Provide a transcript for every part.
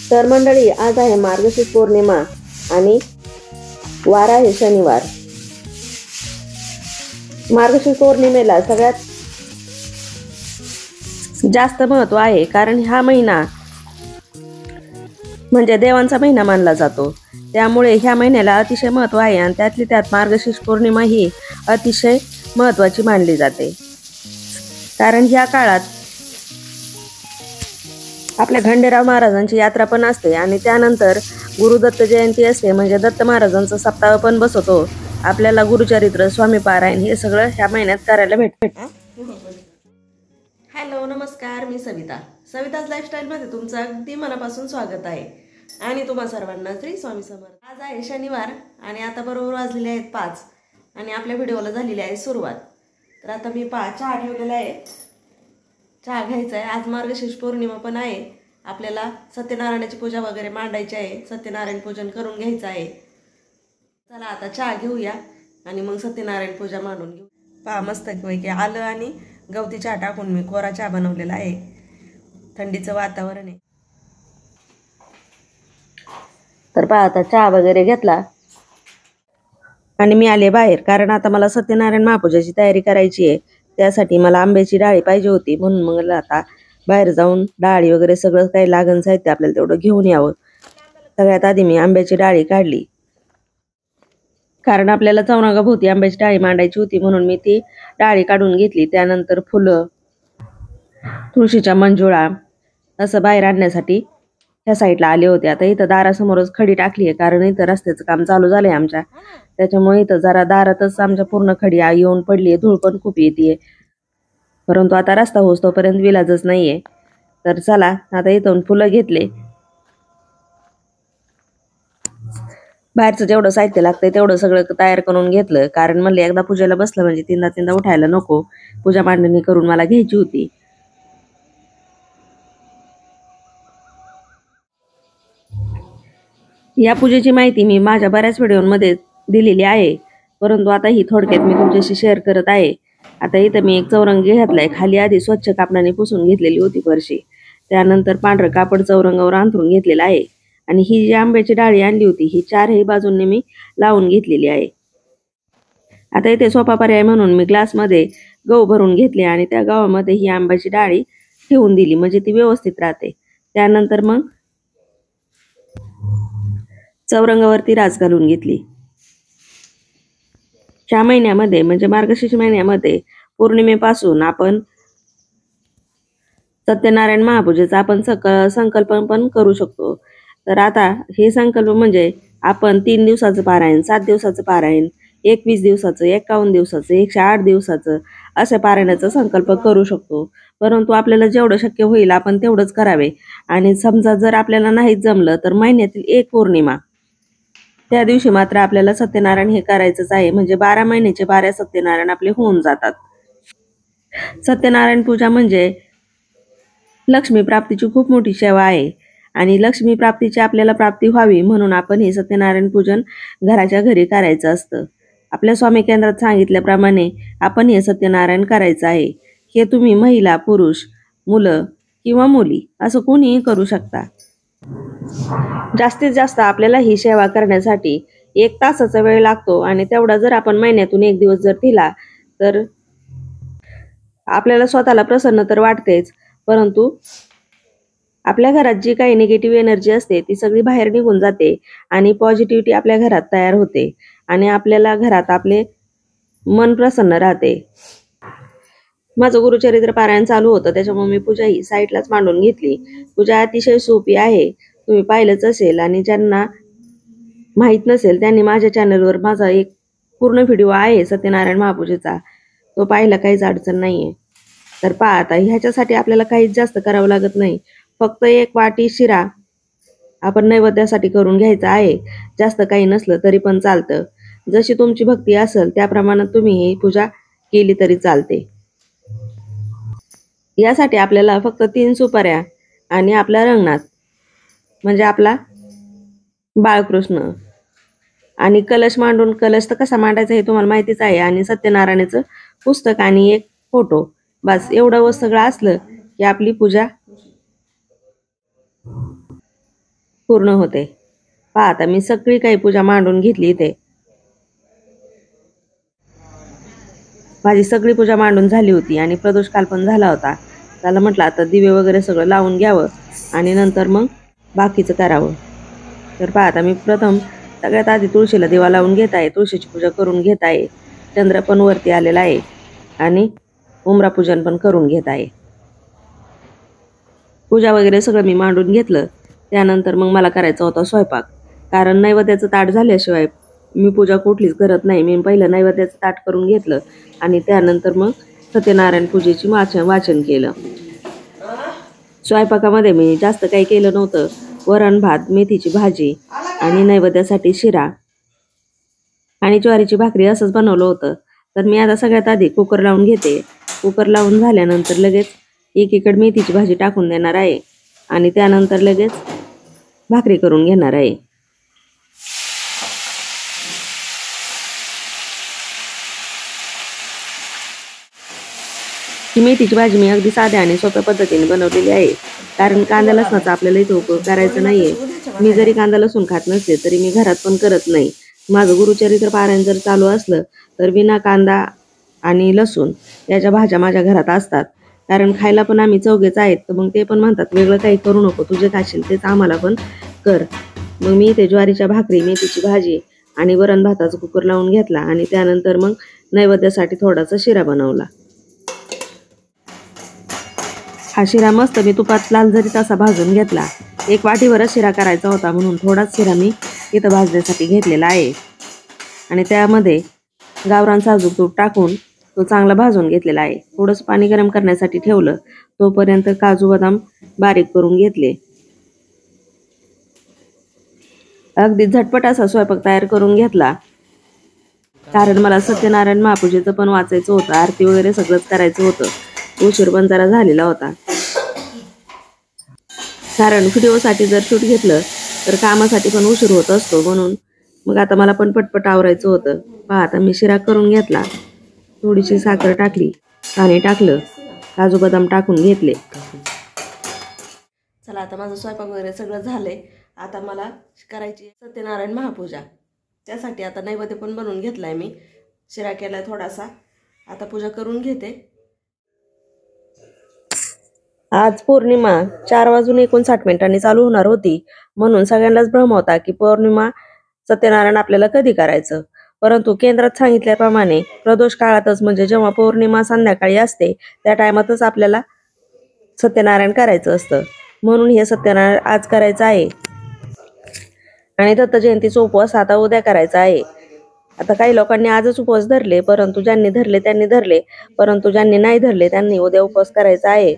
तर मंडळी, आज आहे मार्गशीर्ष पौर्णिमा आणि वार आहे शनिवार। मार्गशीर्ष पौर्णिमेला सगळ्यात जास्त महत्त्व आहे, कारण हा महिना म्हणजे देवांचा महिना मानला जातो। त्यामुळे ह्या महिन्याला अतिशय महत्त्व आहे आणि त्यातली त्यात मार्गशीर्ष पौर्णिमा ही अतिशय महत्त्वाची मानली जाते। कारण ह्या काळात आपल्या खंडेराव महाराजांची यात्रा पण असते आणि त्यानंतर गुरुदत्त जयंती असते, म्हणजे दत्त महाराजांचा सप्ताह पण बसवतो। आपल्याला गुरुचरित्र, स्वामी पारायण हे सगळं ह्या महिन्यात करायला भेटते। हॅलो, नमस्कार, मी सविताज लाईफस्टाईल मध्ये तुमचं अगदी मनापासून स्वागत आहे आणि तुम्हा सर्वांना श्री स्वामी समर्थ। आज आहे शनिवार आणि आता बरोबर वाजलेले आहेत 5 आणि आपल्या व्हिडिओला झालेली आहे सुरुवात। तर आता मी चहा ठेवलेला आहे, चहा घ्यायचा आहे। आज मार्गशीर्ष पौर्णिमा पण आहे, आपल्याला सत्यनारायणाची पूजा वगैरे मांडायची आहे, सत्यनारायण पूजन करून घ्यायचं आहे। चला आता चहा घेऊया आणि मग सत्यनारायण पूजा मांडून घेऊ। पहा, मस्तपैकी आलं आणि गवती चहा टाकून मी कोरा चहा बनवलेला आहे। थंडीचं वातावरण आहे, तर पहा आता चहा वगैरे घेतला आणि मी आले बाहेर, कारण आता मला सत्यनारायण महापूजेची तयारी करायची आहे। त्यासाठी मला आंब्याची डाळी पाहिजे होती, म्हणून मग आता बाहेर जाऊन डाळी वगैरे सगळं काही लागण साहित्य आपल्याला तेवढं घेऊन यावं। सगळ्यात आधी मी आंब्याची डाळी काढली, कारण आपल्याला चौरंगाभोवती आंब्याची डाळी मांडायची होती, म्हणून मी ती डाळी काढून घेतली। त्यानंतर फुलं, तुळशीच्या मंजुळा असं बाहेर आणण्यासाठी ह्या साईडला आले होते। आता इथं दारासमोरच खडी टाकली आहे, कारण इथं रस्त्याचं काम चालू झालंय आमच्या, त्याच्यामुळे इथं जरा दारातच आमच्या पूर्ण खडी येऊन पडली आहे। धूळ पण खूप येते, परंतु आता रस्ता होस तोपर्यंत विलाजच नाहीये। तर चला आता इथून फुलं घेतले, बाहेरचं जेवढं साहित्य लागतंय तेवढं सगळं तयार करून घेतलं, कारण म्हणले एकदा पूजेला बसलं म्हणजे तीनदा उठायला नको, पूजा मांडणी करून मला घ्यायची होती। या पूजेची माहिती मी माझ्या बऱ्याच व्हिडिओमध्ये दिलेली आहे, परंतु आता ही थोडक्यात मी तुमच्याशी शेअर करत आहे। आता इथं मी एक चौरंगी घातलाय, खाली आधी स्वच्छ कापडाने पुसून घेतलेली होती फरशी, त्यानंतर पांढरं कापड चौरंगावर अंथरून घेतलेलं आहे आणि ही जी आंब्याची डाळी आणली होती ही 4ही बाजूंनी मी लावून घेतलेली आहे। आता इथे सोपा पर्याय म्हणून मी ग्लासमध्ये गहू भरून घेतले आणि त्या गव्हामध्ये ही आंब्याची डाळी ठेवून दिली, म्हणजे ती व्यवस्थित राहते। त्यानंतर मग चौरंगावरती रास घालून घेतली। ह्या महिन्यामध्ये म्हणजे मार्गशीर्ष महिन्यामध्ये पौर्णिमेपासून आपण सत्यनारायण महापूजेचा आपण संकल्प पण करू शकतो। तर आता हे संकल्प म्हणजे आपण 3 दिवसाचं पारायण, 7 दिवसाचं पारायण, 21 दिवसाचं, 51 दिवसाचं, 108 दिवसाचं अशा पारायणाचा संकल्प करू शकतो। परंतु आपल्याला जेवढं शक्य होईल आपण तेवढंच करावे। आणि समजा जर आपल्याला नाही जमलं तर महिन्यातील एक पौर्णिमा त्या दिवशी मात्र आपल्याला सत्यनारायण हे करायचंच आहे, म्हणजे 12 महिन्याचे 12 सत्यनारायण आपले होऊन जातात। सत्यनारायण पूजा म्हणजे लक्ष्मी प्राप्तीची खूप मोठी सेवा आहे आणि लक्ष्मी प्राप्तीची आपल्याला प्राप्ती व्हावी म्हणून आपण हे सत्यनारायण पूजन घराच्या घरी करायचं असतं। आपल्या स्वामी केंद्रात सांगितल्याप्रमाणे आपण हे सत्यनारायण करायचं आहे। हे तुम्ही महिला, पुरुष, मुलं किंवा मुली असं कोणीही करू शकता। जास्तीत जास्त आपल्याला ही सेवा करण्यासाठी 1 तासाचा वेळ लागतो आणि तेवढा जर आपण महिन्यातून 1 दिवस जर दिला तर आपल्याला स्वतःला प्रसन्न तर वाटतेच, परंतु आपल्या घरात जी काही निगेटिव्ह एनर्जी असते ती सगळी बाहेर निघून जाते आणि पॉझिटिव्हिटी आपल्या घरात तयार होते आणि आपल्याला घरात आपले मन प्रसन्न राहते। माझं गुरुचरित्र पारायण चालू होतं, त्याच्यामुळे मी पूजा ही साईडलाच मांडून घेतली। पूजा अतिशय सोपी आहे, तुम्ही पाहिलंच असेल, आणि ज्यांना माहीत नसेल त्यांनी माझ्या चॅनलवर माझा एक पूर्ण व्हिडिओ आहे सत्यनारायण महापूजेचा, तो पाहायला काहीच अडचण नाहीये। तर पहा, आता ह्याच्यासाठी आपल्याला काहीच जास्त करावं लागत नाही, फक्त 1 वाटी शिरा आपण नैवेद्यासाठी करून घ्यायचा आहे। जास्त काही नसलं तरी पण चालतं, जशी तुमची भक्ती असेल त्या प्रमाणात तुम्ही ही पूजा केली तरी चालते। यासाठी आपल्याला फक्त 3 सुपाऱ्या आणि आपला रंगनाथ म्हणजे आपला बाळकृष्ण आणि कलश मांडून, कलश तर कसा मांडायचा हे तुम्हाला माहितीच आहे, आणि सत्यनारायणाचं पुस्तक आणि एक फोटो, बस एवढं सगळं असलं की आपली पूजा पूर्ण होते. पहा आता मी सगळी काही पूजा मांडून घेतली इथे. माझी सगळी पूजा मांडून झाली होती आणि प्रदोष काल पण झाला होता. त्याला म्हटलं आता दिवे वगैरे सगळं लावून घ्यावं आणि नंतर मग बाकीचं करावं. तर पहा आता मी प्रथम सगळ्यात आधी तुळशीला दिवा लावून घेत आहे, तुळशीची पूजा करून घेत आहे. चंद्र पण वरती आलेला आहे आणि उमरा पूजन पण करून घेत आहे. पूजा वगैरे सगळं मी मांडून घेतलं. त्यानंतर मग मला करायचा होता स्वयंपाक, कारण नैवेद्याचं ताट झाल्याशिवाय मी पूजा कुठलीच करत नाही. मी पहिलं नैवेद्याचं ताट करून घेतलं आणि त्यानंतर मग सत्यनारायण पूजेची वाचन केलं. स्वयंपाकामध्ये मी जास्त काही केलं नव्हतं. वरण भात, मेथीची भाजी आणि नैवेद्यासाठी शिरा आणि ज्वारीची भाकरी असंच बनवलं होतं. तर मी आता सगळ्यात आधी कुकर लावून घेते. कुकर लावून झाल्यानंतर लगेच एकीकडे मेथीची भाजी टाकून देणार आहे आणि त्यानंतर लगेच भाकरी करून घेणार आहे. ही मेथीची भाजी मी अगदी साध्या आणि सोप्या पद्धतीने बनवलेली आहे, कारण कांदा लसणाचा आपल्याला इथे उपयोग करायचा नाहीये. मी जरी कांदा लसूण खात नसले तरी मी घरात पण करत नाही. माझं गुरुचरित्र पारायण जर चालू असलं तर बिना कांदा आणि लसूण याच्या भाज्या माझ्या घरात असतात, कारण खायला पण आम्ही चौघेच आहेत. तर मग ते पण म्हणतात वेगळं काही करू नको, तुझे खाशील तेच आम्हाला पण कर. मग मी इथे ज्वारीच्या भाकरी, मेथीची भाजी आणि वरण भाताचा कुकर लावून घेतला आणि त्यानंतर मग नैवेद्यासाठी थोडासा शिरा बनवला. हा शिरा मस्त मी तुपात लाल जरीत असा भाजून घेतला. एक वाटीवरच शिरा करायचा होता म्हणून थोडाच शिरा मी इथं भाजण्यासाठी घेतलेला आहे आणि त्यामध्ये गावरान साजूक तूप टाकून तो चांगला भाजून घेतलेला आहे. थोडंसं पाणी गरम करण्यासाठी ठेवलं. तोपर्यंत काजू बदाम बारीक करून घेतले. अगदी झटपट असा स्वयंपाक तयार करून घेतला, कारण मला सत्यनारायण महापूजेचं पण वाचायचं होतं, आरती वगैरे सगळंच करायचं होतं. उशीर पण जरा झालेला होता, कारण व्हिडिओसाठी जर शूट घेतलं तर कामासाठी पण उशीर होत असतो. म्हणून मग आता मला पण पटपट आवरायचं होतं. पहा आता मी शिरा करून घेतला. थोडीशी साखर टाकली, पाणी टाकलं, काजू बदाम टाकून घेतले. चला आता माझं स्वयंपाक वगैरे सगळं झालंय. आता मला करायची सत्यनारायण महापूजा. त्यासाठी आता नैवेद्य पण बनवून घेतलाय मी. शिरा केलाय थोडासा. आता पूजा करून घेते. आज पौर्णिमा 4:59 चालू होणार होती, म्हणून सगळ्यांनाच भ्रम होता की पौर्णिमा सत्यनारायण आपल्याला कधी करायचं. परंतु केंद्रात सांगितल्याप्रमाणे प्रदोष काळातच, म्हणजे जेव्हा पौर्णिमा संध्याकाळी असते त्या टायमातच आपल्याला सत्यनारायण करायचं असतं. म्हणून हे सत्यनारायण आज करायचं आहे आणि दत्त जयंतीचा उपवास आता उद्या करायचा आहे. आता काही लोकांनी आजच उपवास धरले, परंतु ज्यांनी धरले त्यांनी धरले, परंतु ज्यांनी नाही धरले त्यांनी उद्या उपवास करायचा आहे.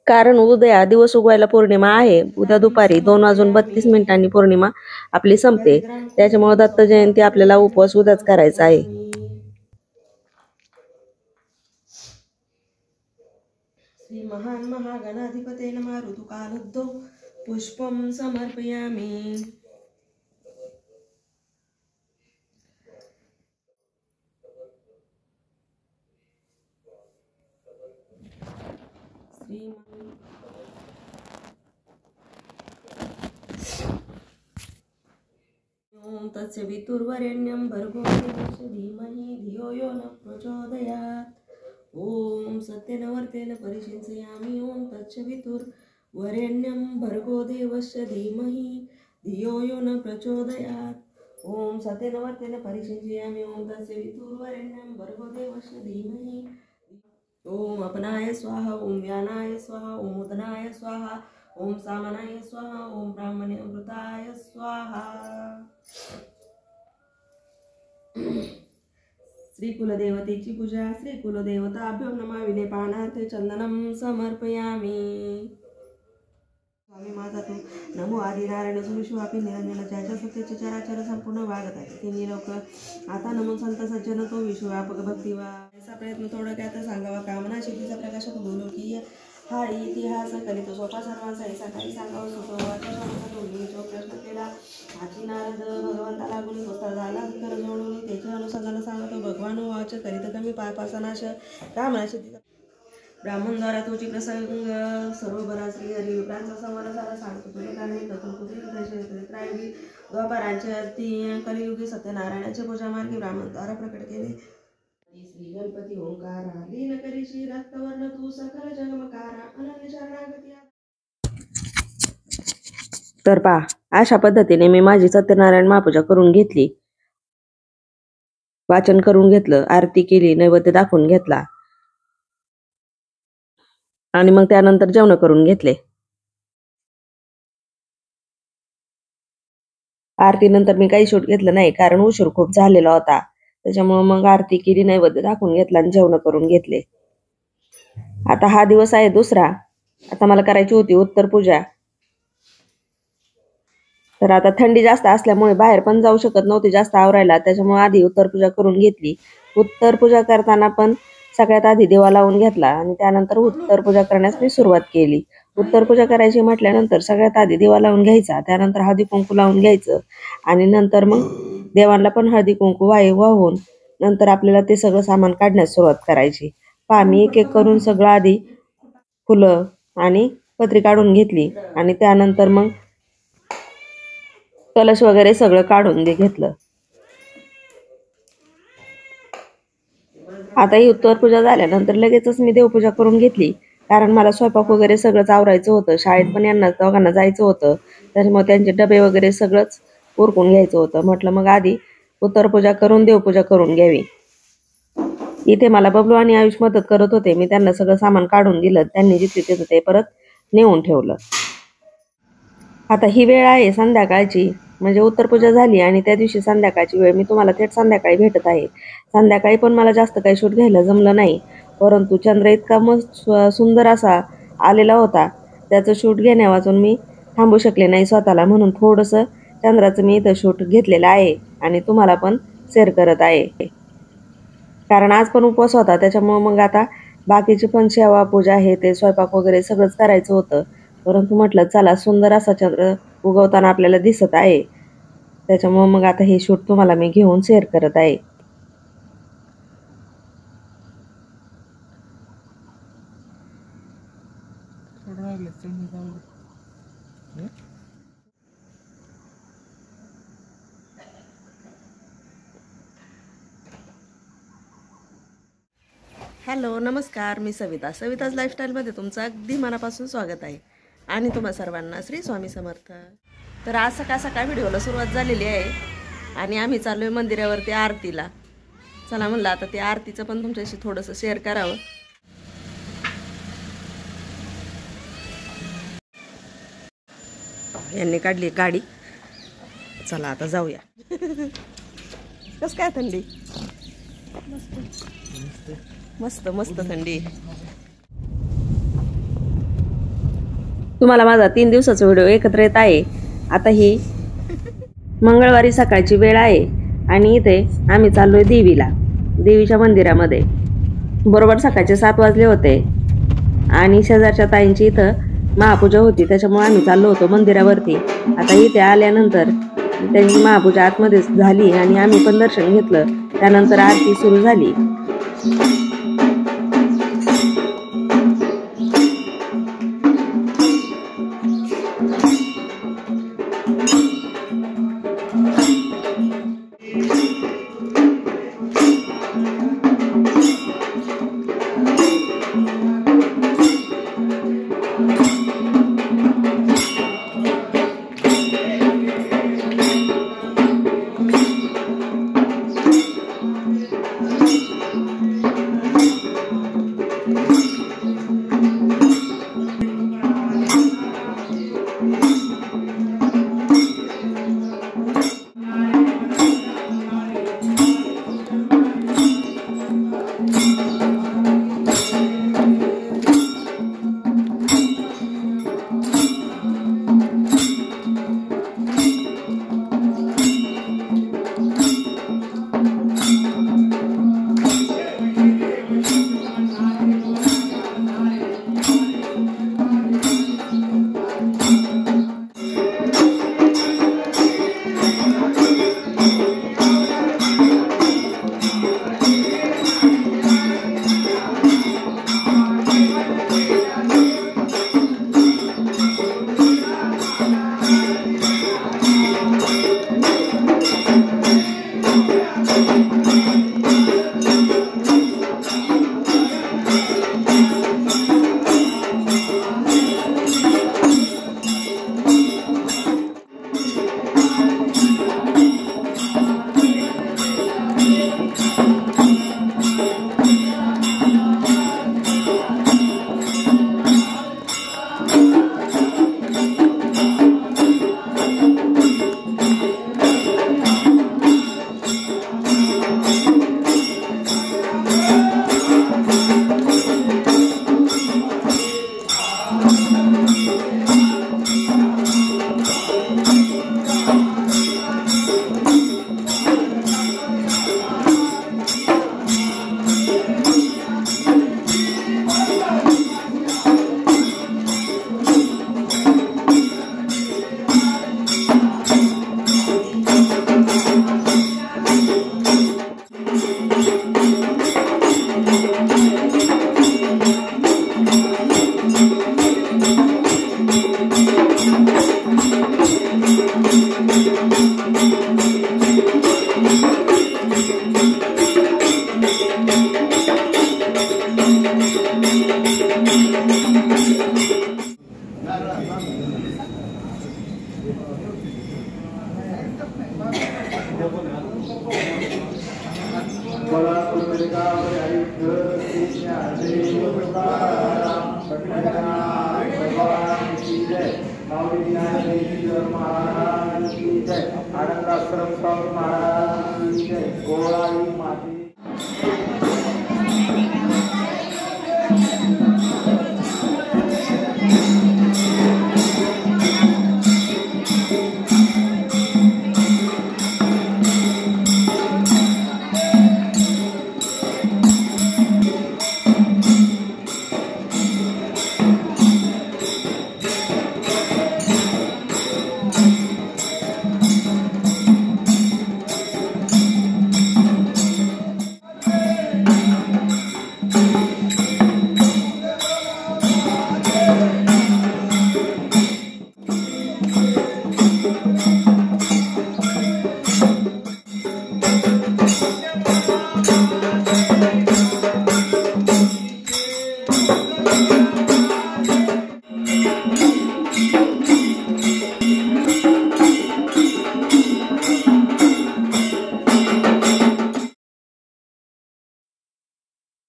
कारण उद्या दिवस उगवायला पौर्णिमा आहे. उद्या दुपारी 2:32 पौर्णिमा आपली संपते. त्याच्यामुळे दत्त जयंती आपल्याला उपवास उद्याच करायचा आहे. श्री महान महागणाधिपते नमः. ऋतुकालुद्धौ पुष्पं समर्पयामि. ओम तत्सवितुर्वरेण्यं भर्गो देवस्य धीमहि धियो यो न प्रचोदयात्. ओम सत्यनवर्तेन परिचिंतयामि. ओम तत्सवितुर्वरेण्यं भर्गो देवस्य धीमहि धियो यो न प्रचोदयात्. ओम सत्यनवर्तेन परिचिंतयामि. ओम तत्सवितुर्वरेण्यं भर्गो देवस्य धीमहि. ओम अपनाय स्वाहा. ओम व्यानाय स्वाहा. ओम उदनाय स्वाहा. ओम सामनाय स्वाहा. ओम ब्राह्मणे अमृताय स्वाहा. श्री कुलदेवतेची पूजा. श्री कुलदेवताभ्यो नमः. विलेपानार्थे चंदनम समर्पयामि. स्वामी माझा तू नमो आदिनारायण सुविश्वापी निरंजन ज्याच्या सत्याचे चराचर संपूर्ण वागत आहे तिन्ही लोक आता नमो संत सज्जन तो विश्वव्यापक भक्तिवा. याचा प्रयत्न थोडक्यात सांगावा. कामना सिद्धीचा प्रकाशात बोलू की हा इतिहास कलित सोपा सर्वांचा ऐसा काही सांगावा सोपा. जो प्रश्न केला हाची नारद भगवंताला गुणी स्वतः झाला कर जोडून त्याच्या अनुसंधान सांगतो. भगवान वाच करीत कमी पापाचा नाश. कामना सिद्धीचा ब्राह्मणद्वारा तोची प्रसंग सर्व बराचरी हरी विप्रांचा संवाद झाला सांगतो तुझे कारण त्रायगी द्वापारांच्या ती कलियुगी सत्यनारायणाच्या पूजा मार्गी ब्राह्मणद्वारा प्रकट केले. श्री गणपती ओंकारा लीन करी श्री रक्तवर्ण तू सकल जगमकारा अनन्य शरणागती. तर पहा, अशा पद्धतीने मी माझी सत्यनारायण महापूजा करून घेतली, वाचन करून घेतलं, आरती केली, नैवेद्य दाखवून घेतला आणि मग त्यानंतर जेवण करून घेतले. आरती नंतर मी काही शूट घेतलं नाही कारण उशीर खूप झालेला होता. त्याच्यामुळे मग आरती केली, नैवेद्य दाखवून घेतला आणि जेवण करून घेतले. आता हा दिवस आहे दुसरा. आता मला करायची होती उत्तर पूजा. तर आता थंडी जास्त असल्यामुळे बाहेर पण जाऊ शकत नव्हती जास्त आवरायला, त्याच्यामुळे आधी उत्तर पूजा करून घेतली. उत्तर पूजा करताना पण सगळ्यात आधी दिवा लावून घेतला आणि त्यानंतर उत्तर पूजा करण्यास मी सुरुवात केली. उत्तर पूजा करायची म्हटल्यानंतर सगळ्यात आधी दिवा लावून घ्यायचा, त्यानंतर हळदी कुंकू लावून घ्यायचं आणि नंतर मग देवांना पण हळदी कुंकू वाहून नंतर आपल्याला ते सगळं सामान काढण्यास सुरुवात करायची. मी एक एक करून सगळं आधी फुलं आणि पत्री काढून घेतली आणि त्यानंतर मग कलश वगैरे सगळं काढून घेतलं. आता ही उत्तर पूजा झाल्यानंतर लगेचच मी देवपूजा करून घेतली कारण मला स्वयंपाक वगैरे सगळंच आवरायचं होतं. शाळेत पण यांना दोघांना जायचं होतं, त्याच्यामुळे त्यांचे डबे वगैरे सगळंच उरकून घ्यायचं होतं. म्हटलं मग आधी उत्तर पूजा करून देवपूजा करून घ्यावी. इथे मला बबलू आणि आयुष मदत करत होते. मी त्यांना सगळं सामान काढून दिलं, त्यांनी जिथे तिथं ते परत नेऊन ठेवलं. आता ही वेळ आहे संध्याकाळची, म्हणजे उत्तर पूजा झाली आणि त्या दिवशी संध्याकाळची वेळ मी तुम्हाला थेट संध्याकाळी भेटत आहे. संध्याकाळी पण मला जास्त काही शूट घ्यायला जमलं नाही, परंतु चंद्र इतका मस्त सुंदर असा आलेला होता, त्याचं शूट घेण्यावाचून मी थांबू शकले नाही स्वतःला, म्हणून थोडंसं चंद्राचं मी इथं शूट घेतलेलं आहे आणि तुम्हाला पण शेअर करत आहे. कारण आज पण उपवास होता, त्याच्यामुळं मग आता बाकीची पण सेवा पूजा हे ते स्वयंपाक वगैरे सगळंच करायचं होतं. परंतु म्हटलं चला सुंदर असा चंद्र उगवताना आपल्याला दिसत आहे, त्याच्यामुळे मग आता हे शूट तुम्हाला मी घेऊन शेअर करत आहे. हॅलो नमस्कार, मी सविताज लाईफस्टाईलमध्ये तुमचं अगदी मनापासून स्वागत आहे आणि तुम्हा सर्वांना श्री स्वामी समर्थ. तर आज सकाळ व्हिडिओला सुरुवात झालेली आहे आणि आम्ही चाललो आहे मंदिरावरती आरतीला. चला म्हणलं आता ते आरतीचं पण तुमच्याशी थोडंसं शेअर करावं. यांनी काढली गाडी, चला आता जाऊया. कसं काय थंडी? मस्त मस्त थंडी. तुम्हाला माझा 3 दिवसाचा व्हिडिओ एकत्र येत आहे. आता ही मंगळवारी सकाळची वेळ आहे आणि इथे आम्ही चाललोय देवीच्या मंदिरामध्ये. बरोबर सकाळचे 7 वाजले होते आणि शेजारच्या ताईंची इथं महापूजा होती, त्याच्यामुळे आम्ही चाललो होतो मंदिरावरती. आता इथे आल्यानंतर त्यांची महापूजा आतमध्ये झाली आणि आम्ही पण दर्शन घेतलं. त्यानंतर आरती सुरू झाली.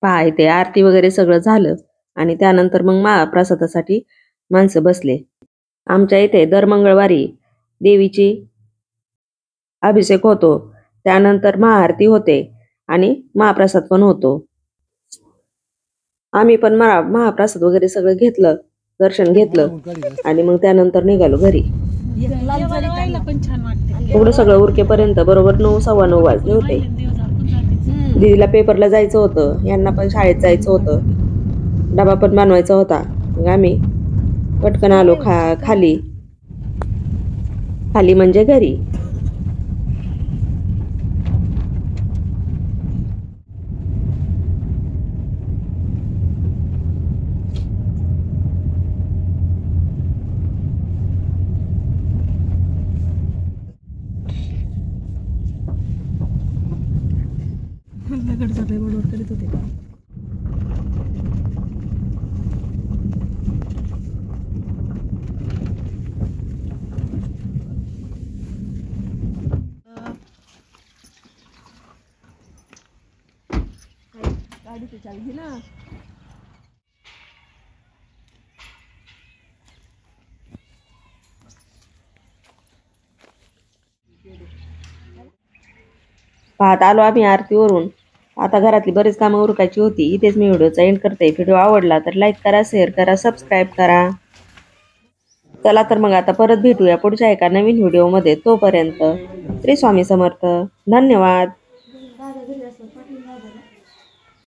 पहा इथे आरती वगैरे सगळं झालं आणि त्यानंतर मग महाप्रसादासाठी माणसं बसले. आमच्या इथे दर मंगळवारी देवीची अभिषेक होतो, त्यानंतर महाआरती होते आणि महाप्रसाद पण होतो. आम्ही पण महाप्रसाद वगैरे सगळं घेतलं, दर्शन घेतलं आणि मग त्यानंतर निघालो घरी. एवढं सगळं उरकेपर्यंत बरोबर 9 सव्वा 9 वाजले होते. दीदीला पेपरला जायचं होतं, यांना पण शाळेत जायचं होतं, डबा पण बनवायचा होता. मग आम्ही पटकन आलो खाली म्हणजे घरी. बरोबर करीत होते. गाडीची चावी घे ना. पाहत आलो आम्ही आरतीवरून. आता घरातली बरीच कामं उरकायची होती. इथेच मी व्हिडिओचा एंड करते. व्हिडिओ आवडला तर लाईक करा, शेअर करा, सबस्क्राईब करा. चला तर मग आता परत भेटूया पुढच्या एका नवीन व्हिडिओमध्ये. तोपर्यंत श्री स्वामी समर्थ. धन्यवाद.